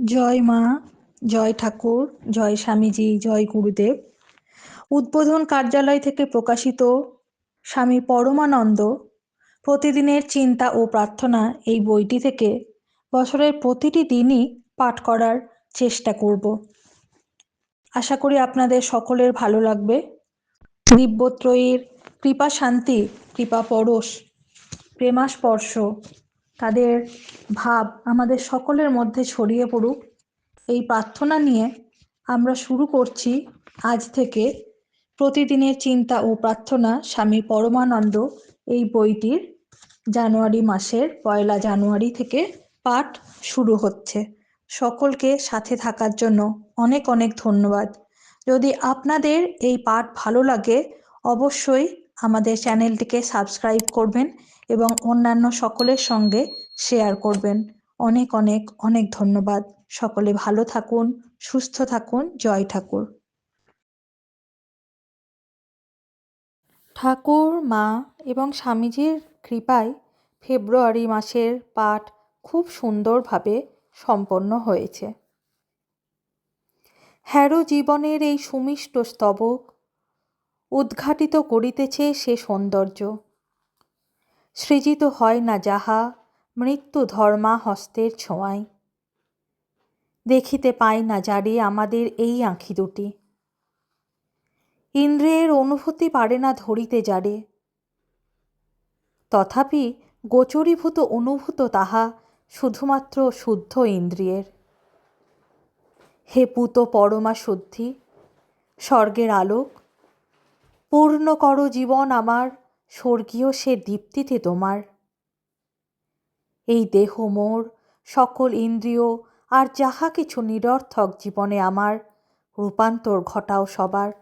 জয় মা, জয় ঠাকুর, জয় স্বামীজি, জয় গুরুদেব। উদ্বোধন কার্যালয় থেকে প্রকাশিত স্বামী পরমানন্দ প্রতিদিনের চিন্তা ও প্রার্থনা এই বইটি থেকে বছরের প্রতিটি দিনই পাঠ করার চেষ্টা করব। আশা করি আপনাদের সকলের ভালো লাগবে। দিব্যত্রয়ীর কৃপা শান্তি, কৃপা পরশ, প্রেমাস্পর্শ, তাদের ভাব আমাদের সকলের মধ্যে ছড়িয়ে পড়ুক, এই প্রার্থনা নিয়ে আমরা শুরু করছি আজ থেকে প্রতিদিনের চিন্তা ও প্রার্থনা স্বামী পরমানন্দ এই বইটির জানুয়ারি মাসের 1 জানুয়ারি থেকে পাঠ শুরু হচ্ছে। সকলকে সাথে থাকার জন্য অনেক অনেক ধন্যবাদ। যদি আপনাদের এই পাঠ ভালো লাগে অবশ্যই আমাদের চ্যানেলটিকে সাবস্ক্রাইব করবেন এবং অন্যান্য সকলের সঙ্গে শেয়ার করবেন। অনেক অনেক অনেক ধন্যবাদ। সকলে ভালো থাকুন, সুস্থ থাকুন। জয় ঠাকুর। ঠাকুর, মা এবং স্বামীজির কৃপায় ফেব্রুয়ারি মাসের পাঠ খুব সুন্দরভাবে সম্পন্ন হয়েছে। হ্যারো জীবনের এই সুমিষ্ট স্তবক উদ্ঘাটিত করিতেছে সে সৌন্দর্য। সৃজিত হয় না যাহা মৃত্যু ধর্মা হস্তের ছোঁয়ায়। দেখিতে পাই না যারে আমাদের এই আঁখি দুটি। ইন্দ্রিয়ের অনুভূতি পারে না ধরিতে যারে, তথাপি গোচরীভূত অনুভূত তাহা শুধুমাত্র শুদ্ধ ইন্দ্রিয়ের। হে পুত পরমা শুদ্ধি, স্বর্গের আলোক, পূর্ণ কর জীবন আমার স্বর্গীয় সে দীপ্তিতে তোমার। এই দেহ মোর, সকল ইন্দ্রিয় আর যাহা কিছু নিরর্থক জীবনে আমার রূপান্তর ঘটাও সবার।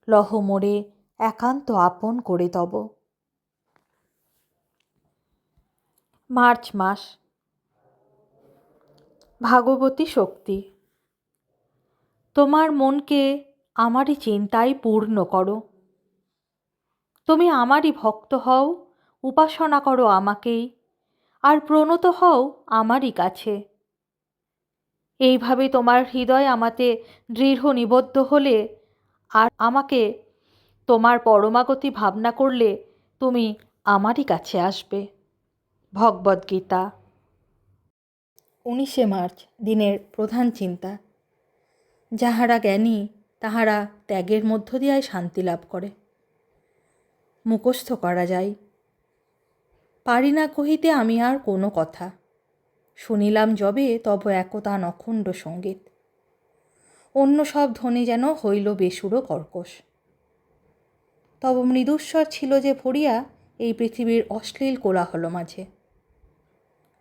লহ মোরে একান্ত আপন করে তব। মার্চ মাস। ভাগবতী শক্তি। তোমার মনকে আমারই চিন্তায় পূর্ণ করো। তুমি আমারই ভক্ত হও, উপাসনা করো আমাকেই, আর প্রণত হও আমারই কাছে। এইভাবে তোমার হৃদয় আমাতে দৃঢ় নিবদ্ধ হলে আর আমাকে তোমার পরমাগতি ভাবনা করলে তুমি আমারই কাছে আসবে। ভগবদ্গীতা। 19 মার্চ দিনের প্রধান চিন্তা। যাহারা জ্ঞানী তাহারা ত্যাগের মধ্য দিয়াই শান্তি লাভ করে। মুখস্থ করা যায়। পারি না কহিতে আমি আর কোনো কথা, শুনিলাম যবে তব একতা নখণ্ড সঙ্গীত। অন্য সব ধ্বনি যেন হইল বেসুরো কর্কশ। তব মৃদুস্বর ছিল যে ভরিয়া এই পৃথিবীর অশ্লীল কোলাহল মাঝে।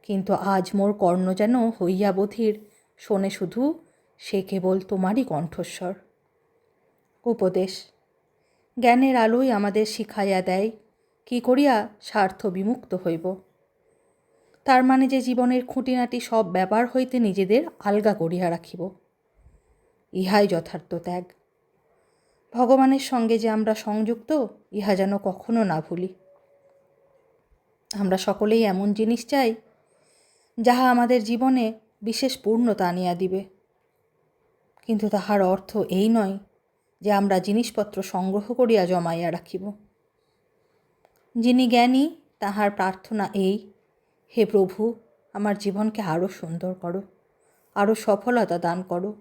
কিন্তু আজ মোর কর্ণ যেন হইয়া বধির, শোনে শুধু সে কেবল তোমারই কণ্ঠস্বর। উপদেশ। জ্ঞানের আলোই আমাদের শিখাইয়া দেয় কি করিয়া স্বার্থ বিমুক্ত হইব। তার মানে যে জীবনের খুঁটিনাটি সব ব্যাপার হইতে নিজেদের আলগা করিয়া রাখিব। ইহাই যথার্থ ত্যাগ। ভগবানের সঙ্গে যে আমরা সংযুক্ত ইহা যেন কখনো না ভুলি। আমরা সকলেই এমন জিনিস চাই যাহা আমাদের জীবনে বিশেষ পূর্ণতা আনিয়া দিবে। কিন্তু তাহার অর্থ এই নয় যে আমরা জিনিসপত্র সংগ্রহ করিয়া জমাইয়া রাখিব। যিনি জ্ঞানী তাহার প্রার্থনা এই, হে প্রভু, আমার জীবনকে আরও সুন্দর করো, আরও সফলতা দান করো,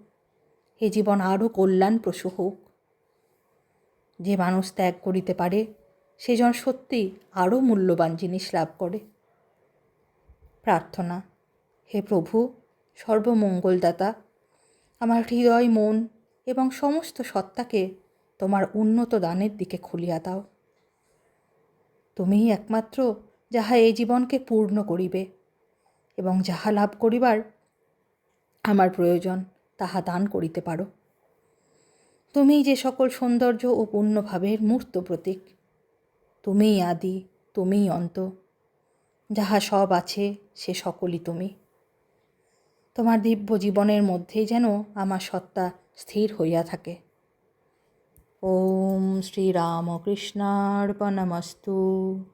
এ জীবন আরও কল্যাণপ্রসূ হোক। যে মানুষ ত্যাগ করিতে পারে সেজন সত্যি আরও মূল্যবান জিনিস লাভ করে। প্রার্থনা। হে প্রভু, সর্বমঙ্গলদাতা, আমার হৃদয়, মন এবং সমস্ত সত্তাকে তোমার উন্নত দানের দিকে খুলিয়া দাও। তুমিই একমাত্র যাহা এই জীবনকে পূর্ণ করিবে এবং যাহা লাভ করিবার আমার প্রয়োজন তাহা দান করিতে পারো। তুমিই যে সকল সৌন্দর্য ও পূর্ণভাবের মূর্ত প্রতীক। তুমিই আদি, তুমিই অন্ত, যাহা সব আছে সে সকলই তুমি। তোমার দিব্য জীবনের মধ্যেই যেন আমার সত্তা স্থির হইয়া থাকে। ওম শ্রীরামকৃষ্ণার্পণমস্তু।